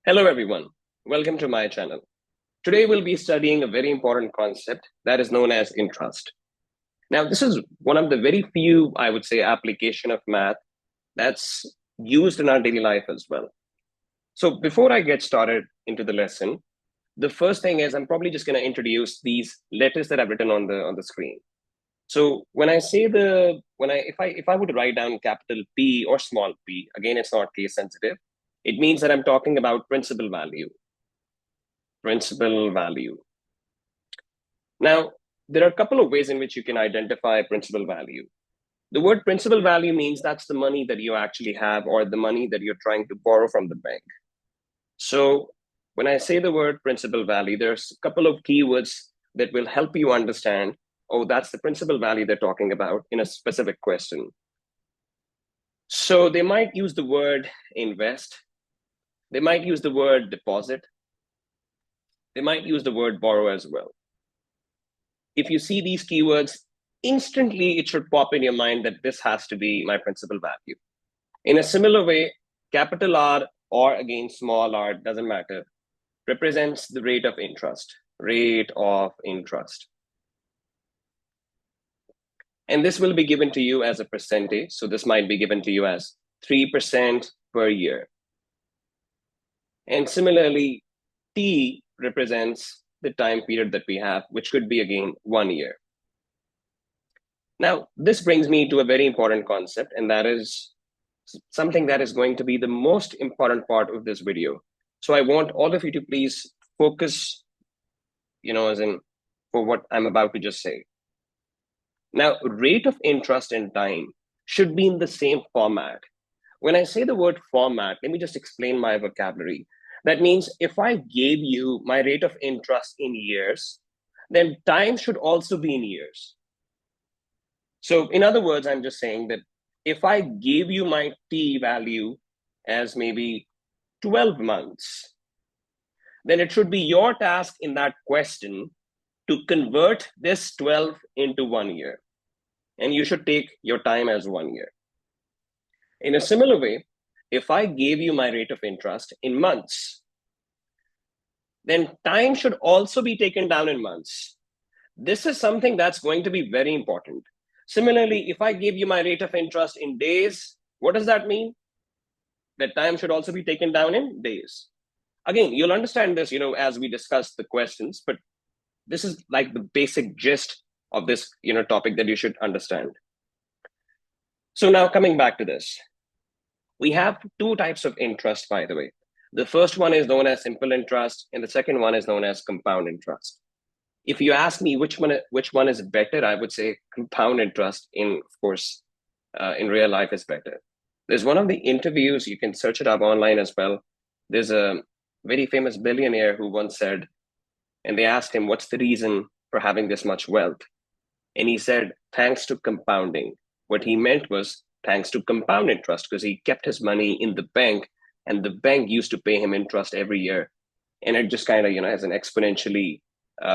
Hello everyone, welcome to my channel. Today we'll be studying a very important concept that is known as interest. Now this is one of the very few, I would say, application of math that's used in our daily life as well. So before I get started into the lesson, the first thing is I'm probably just going to introduce these letters that I've written on the screen. So when I say if I would write down capital P or small p, again it's not case sensitive, it means that I'm talking about principal value. Principal value. Now, there are a couple of ways in which you can identify principal value. The word principal value means that's the money that you actually have or the money that you're trying to borrow from the bank. So when I say the word principal value, there's a couple of keywords that will help you understand, oh, that's the principal value they're talking about in a specific question. So they might use the word invest. They might use the word deposit. They might use the word borrow as well. If you see these keywords, instantly it should pop in your mind that this has to be my principal value. In a similar way, capital R or again small r, doesn't matter, represents the rate of interest. Rate of interest. And this will be given to you as a percentage. So this might be given to you as 3% per year. And similarly, T represents the time period that we have, which could be again 1 year. Now, this brings me to a very important concept, and that is something that is going to be the most important part of this video. So I want all of you to please focus, as in for what I'm about to just say. Now, rate of interest and time should be in the same format. When I say the word format, let me just explain my vocabulary. That means if I gave you my rate of interest in years, then time should also be in years. So in other words, I'm just saying that if I gave you my T value as maybe 12 months, then it should be your task in that question to convert this 12 into 1 year. And you should take your time as 1 year. In a similar way, if I gave you my rate of interest in months, then time should also be taken down in months. This is something that's going to be very important. Similarly, if I give you my rate of interest in days, what does that mean? That time should also be taken down in days. Again, you'll understand this, as we discuss the questions, but this is like the basic gist of this, topic that you should understand. So now coming back to this, we have two types of interest, by the way. The first one is known as simple interest, and the second one is known as compound interest. If you ask me which one is better, I would say compound interest in real life is better. There's one of the interviews, you can search it up online as well. There's a very famous billionaire who once said, and they asked him, what's the reason for having this much wealth? And he said, thanks to compounding. What he meant was thanks to compound interest, because he kept his money in the bank and the bank used to pay him interest every year. And it just kind of, as an exponentially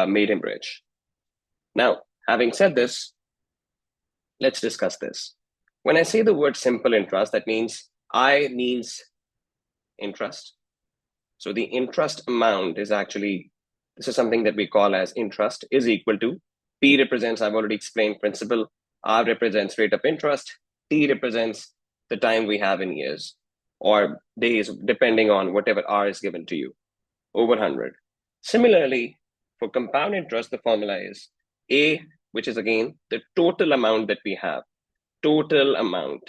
made him rich. Now, having said this, let's discuss this. When I say the word simple interest, that means I means interest. So the interest amount is actually, this is something that we call as interest is equal to, P represents, I've already explained principal, R represents rate of interest, T represents the time we have in years or days, depending on whatever R is given to you, over 100. Similarly, for compound interest, the formula is A, which is again the total amount that we have. Total amount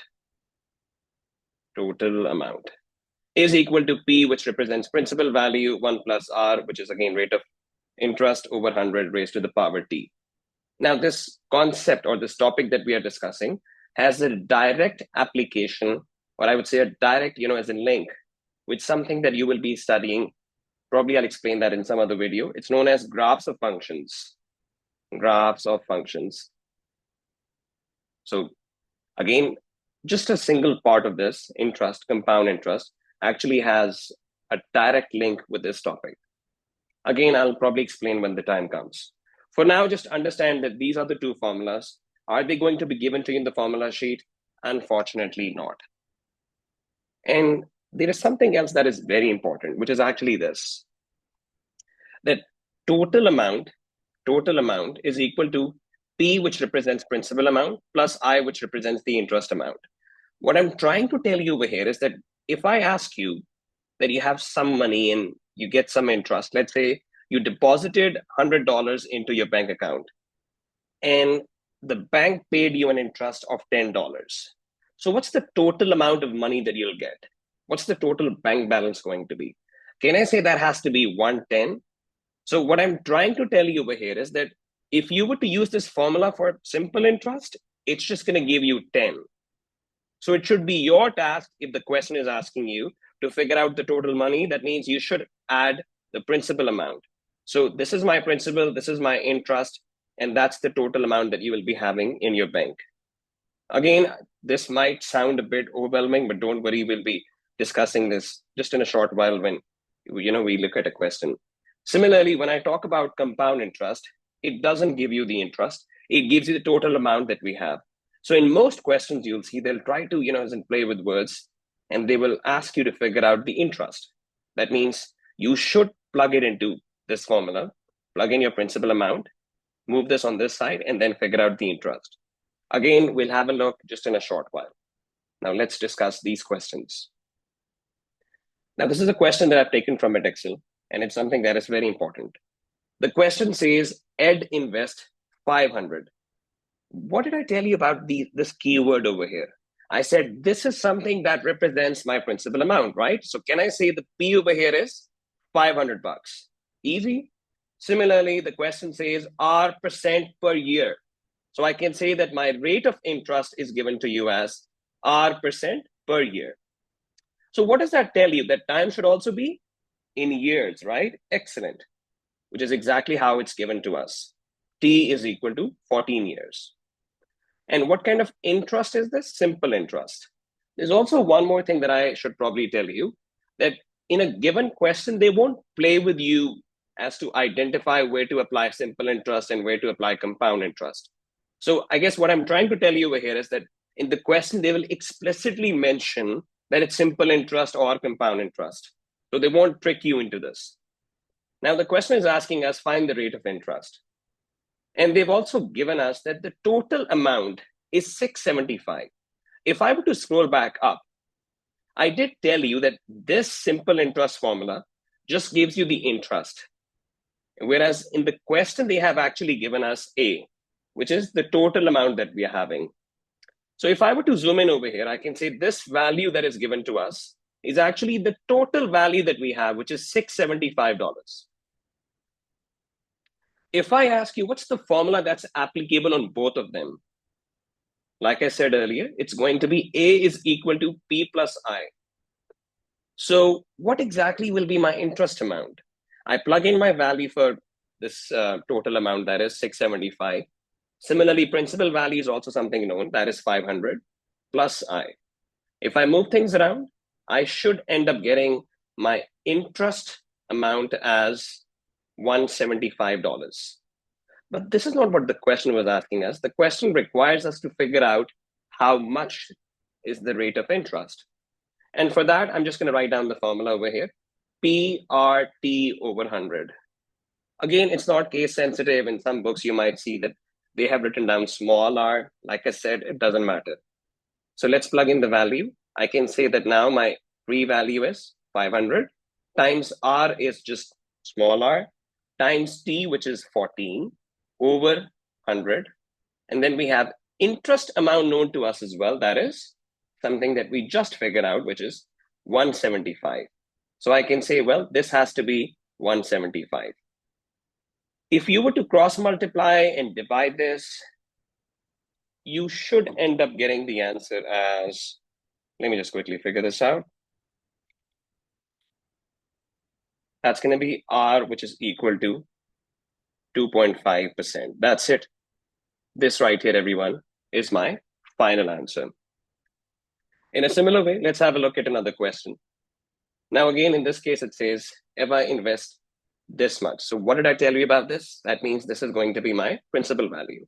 is equal to P, which represents principal value, 1 plus R, which is again rate of interest over 100 raised to the power T. Now, this concept or this topic that we are discussing has a direct application, or I would say a direct, as a link with something that you will be studying. Probably I'll explain that in some other video. It's known as graphs of functions. Graphs of functions. So again, just a single part of this interest, compound interest, actually has a direct link with this topic. Again, I'll probably explain when the time comes. For now, just understand that these are the two formulas. Are they going to be given to you in the formula sheet? Unfortunately not. And there is something else that is very important, which is actually this, that total amount is equal to P, which represents principal amount, plus I, which represents the interest amount. What I'm trying to tell you over here is that if I ask you that you have some money and you get some interest, let's say you deposited $100 into your bank account and the bank paid you an interest of $10. So what's the total amount of money that you'll get? What's the total bank balance going to be? Can I say that has to be 110? So what I'm trying to tell you over here is that if you were to use this formula for simple interest, it's just going to give you 10. So it should be your task, if the question is asking you to figure out the total money, that means you should add the principal amount. So this is my principal, this is my interest, and that's the total amount that you will be having in your bank. Again, this might sound a bit overwhelming, but don't worry, we'll be discussing this just in a short while when we look at a question. Similarly, when I talk about compound interest, it doesn't give you the interest, it gives you the total amount that we have. So in most questions, you'll see they'll try to play with words, and they will ask you to figure out the interest. That means you should plug it into this formula, plug in your principal amount, move this on this side, and then figure out the interest. Again, we'll have a look just in a short while. Now let's discuss these questions. Now this is a question that I've taken from Edexcel, and it's something that is very important. The question says, Ed invest 500. What did I tell you about this keyword over here? I said, this is something that represents my principal amount, right? So can I say the P over here is 500 bucks? Easy. Similarly, the question says R percent per year. So I can say that my rate of interest is given to you as R percent per year. So what does that tell you? That time should also be in years, right? Excellent. Which is exactly how it's given to us. T is equal to 14 years. And what kind of interest is this? Simple interest. There's also one more thing that I should probably tell you, that in a given question, they won't play with you as to identify where to apply simple interest and where to apply compound interest. So I guess what I'm trying to tell you over here is that in the question, they will explicitly mention that it's simple interest or compound interest. So they won't trick you into this. Now the question is asking us, find the rate of interest. And they've also given us that the total amount is 675. If I were to scroll back up, I did tell you that this simple interest formula just gives you the interest. Whereas in the question, they have actually given us A, which is the total amount that we are having. So if I were to zoom in over here, I can say this value that is given to us is actually the total value that we have, which is $675. If I ask you, what's the formula that's applicable on both of them? Like I said earlier, it's going to be A is equal to P plus I. So what exactly will be my interest amount? I plug in my value for this total amount, that is 675. Similarly, principal value is also something known, that is 500 plus I. If I move things around, I should end up getting my interest amount as $175. But this is not what the question was asking us. The question requires us to figure out how much is the rate of interest. And for that, I'm just going to write down the formula over here. PRT over 100. Again, it's not case sensitive. In some books, you might see that they have written down small r. Like I said, it doesn't matter. So let's plug in the value. I can say that now my value is 500 times r is just small r times t, which is 14 over 100. And then we have interest amount known to us as well. That is something that we just figured out, which is 175. So I can say, well, this has to be 175. If you were to cross multiply and divide this, you should end up getting the answer as, let me just quickly figure this out. That's going to be R, which is equal to 2.5%. That's it. This right here, everyone, is my final answer. In a similar way, let's have a look at another question. Now, again, in this case, it says, if I invest this much. So what did I tell you about this? That means this is going to be my principal value.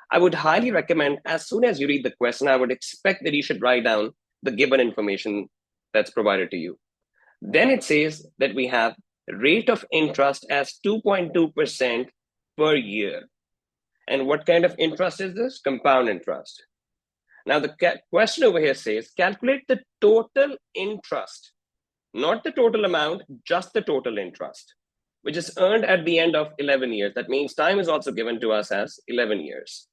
I would highly recommend, as soon as you read the question, I would expect that you should write down the given information that's provided to you. Then it says that we have rate of interest as 2.2% per year. And what kind of interest is this? Compound interest. Now the question over here says, calculate the total interest, not the total amount, just the total interest, which is earned at the end of 11 years. That means time is also given to us as 11 years.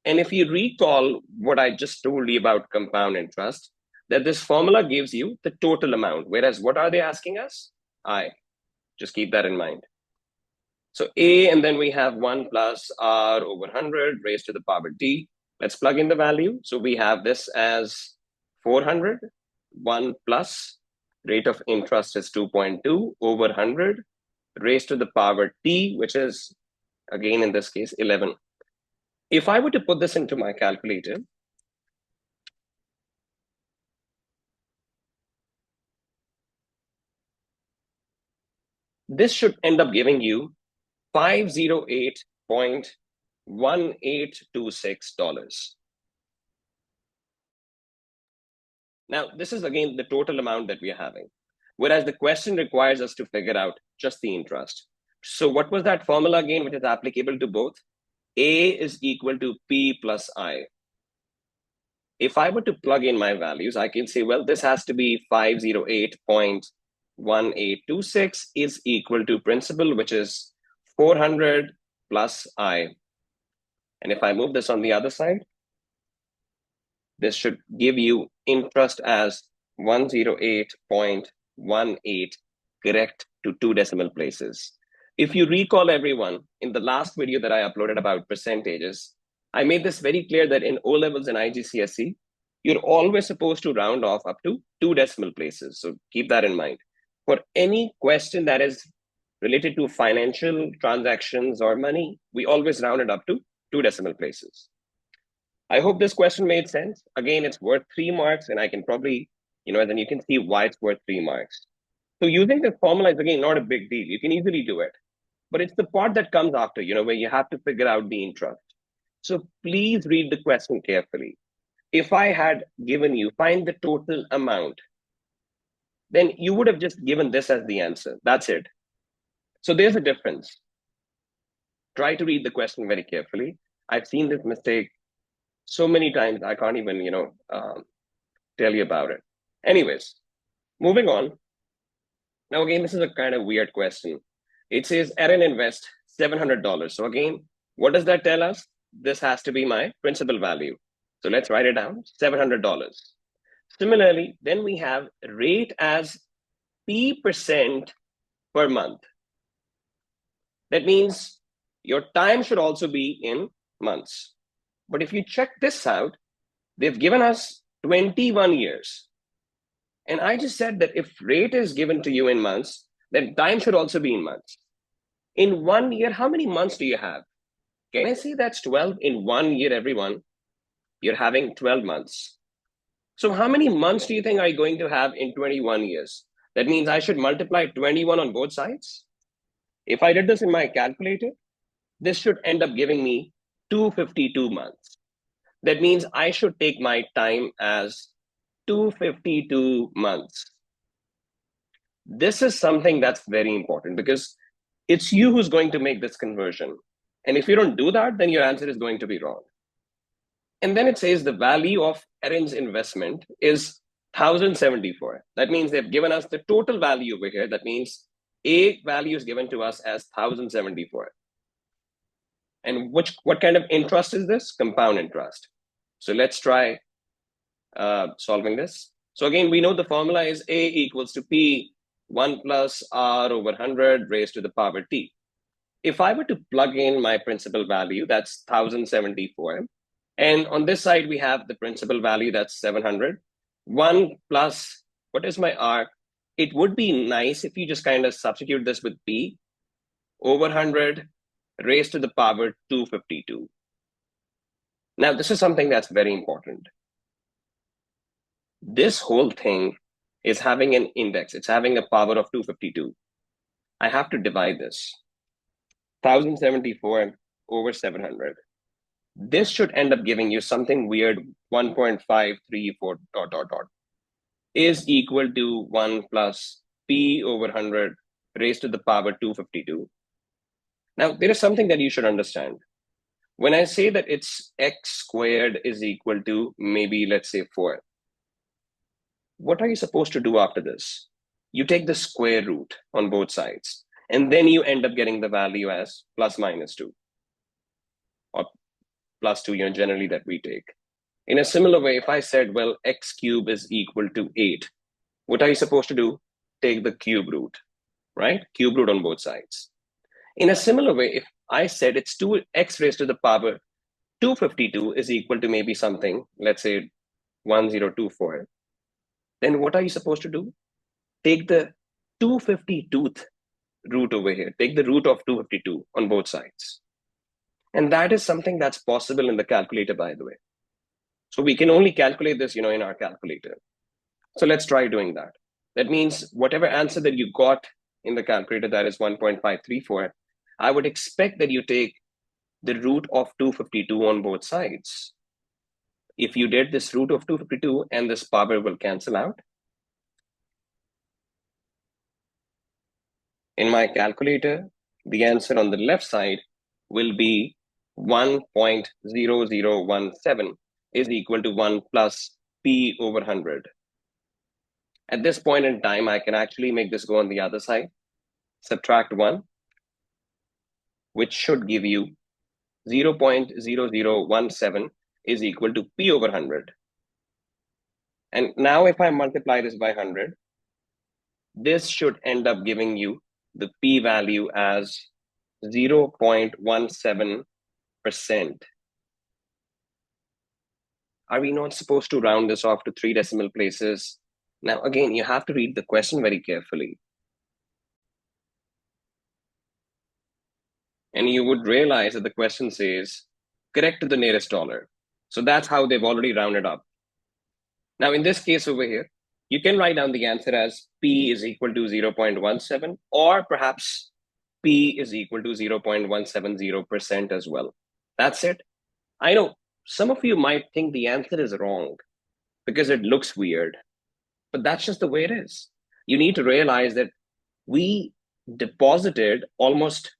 And if you recall what I just told you about compound interest, that this formula gives you the total amount, whereas what are they asking us? I. Just keep that in mind. So A, and then we have 1 plus R over 100 raised to the power t. Let's plug in the value. So we have this as 400, 1 plus rate of interest is 2.2 over 100 raised to the power t, which is, again, in this case, 11. If I were to put this into my calculator, this should end up giving you $508.1826. Now, this is again the total amount that we are having, whereas the question requires us to figure out just the interest. So what was that formula again, which is applicable to both? A is equal to P plus I. If I were to plug in my values, I can say, well, this has to be 508.1826 is equal to principal, which is 400 plus I. And if I move this on the other side, this should give you interest as 108.18, correct to 2 decimal places. If you recall, everyone, in the last video that I uploaded about percentages, I made this very clear that in O-levels and IGCSE, you're always supposed to round off up to 2 decimal places. So keep that in mind. For any question that is related to financial transactions or money, we always round it up to 2 decimal places. I hope this question made sense. Again, it's worth 3 marks, and I can probably, then you can see why it's worth 3 marks. So using this formula is, again, not a big deal. You can easily do it. But it's the part that comes after, where you have to figure out the interest. So please read the question carefully. If I had given you, find the total amount, then you would have just given this as the answer. That's it. So there's a difference. Try to read the question very carefully. I've seen this mistake so many times, I can't even, tell you about it. Anyways, moving on. Now, again, this is a kind of weird question. It says, Erin invest $700. So again, what does that tell us? This has to be my principal value. So let's write it down, $700. Similarly, then we have rate as P% per month. That means your time should also be in months. But if you check this out, they've given us 21 years. And I just said that if rate is given to you in months, then time should also be in months. In 1 year, how many months do you have? Can I say that's 12? In 1 year, everyone, you're having 12 months. So how many months do you think are you going to have in 21 years? That means I should multiply 21 on both sides. If I did this in my calculator, this should end up giving me 252 months. That means I should take my time as 252 months. This is something that's very important because it's you who's going to make this conversion. And if you don't do that, then your answer is going to be wrong. And then it says the value of Erin's investment is 1,074. That means they've given us the total value over here. That means A value is given to us as 1,074. And what kind of interest is this? Compound interest. So let's try solving this. So again, we know the formula is A equals to P 1 plus R over 100 raised to the power T. If I were to plug in my principal value, that's 1,074. And on this side, we have the principal value, that's 700. 1 plus, what is my R? It would be nice if you just kind of substitute this with P over 100 raised to the power 252. Now, this is something that's very important. This whole thing is having an index. It's having a power of 252. I have to divide this. 1,074 over 700. This should end up giving you something weird, 1.534 ... is equal to 1 plus p over 100 raised to the power 252. Now, there is something that you should understand. When I say that it's x squared is equal to maybe, let's say, 4, what are you supposed to do after this? You take the square root on both sides, and then you end up getting the value as plus minus 2, or plus 2, generally that we take. In a similar way, if I said, well, x cube is equal to 8, what are you supposed to do? Take the cube root, right? Cube root on both sides. In a similar way, if I said it's 2x raised to the power 252 is equal to maybe something, let's say 1024, then what are you supposed to do? Take the 252th root over here. Take the root of 252 on both sides. And that is something that's possible in the calculator, by the way. So we can only calculate this, in our calculator. So let's try doing that. That means whatever answer that you got in the calculator, that is 1.534, I would expect that you take the root of 252 on both sides. If you did, this root of 252 and this power will cancel out. In my calculator, the answer on the left side will be 1.0017 is equal to 1 plus p over 100. At this point in time, I can actually make this go on the other side. Subtract 1, which should give you 0.0017 is equal to p over 100. And now if I multiply this by 100, this should end up giving you the p value as 0.17%. Are we not supposed to round this off to 3 decimal places? Now, again, you have to read the question very carefully. And you would realize that the question says, correct to the nearest dollar. So that's how they've already rounded up. Now, in this case over here, you can write down the answer as p is equal to 0.17, or perhaps p is equal to 0.170% as well. That's it. I know some of you might think the answer is wrong because it looks weird, but that's just the way it is. You need to realize that we deposited almost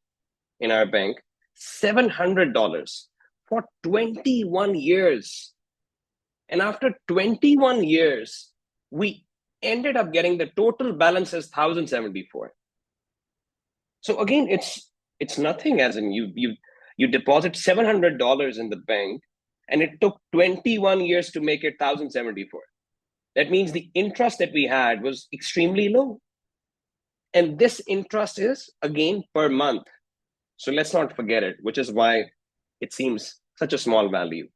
in our bank $700 for 21 years. And after 21 years, we ended up getting the total balance as 1,074. So again, it's nothing, as in you deposit $700 in the bank, and it took 21 years to make it 1,074. That means the interest that we had was extremely low. And this interest is, again, per month. So let's not forget it, which is why it seems such a small value.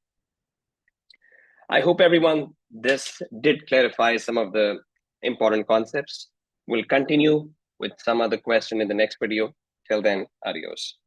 I hope everyone, this did clarify some of the important concepts. We'll continue with some other question in the next video. Till then, adios.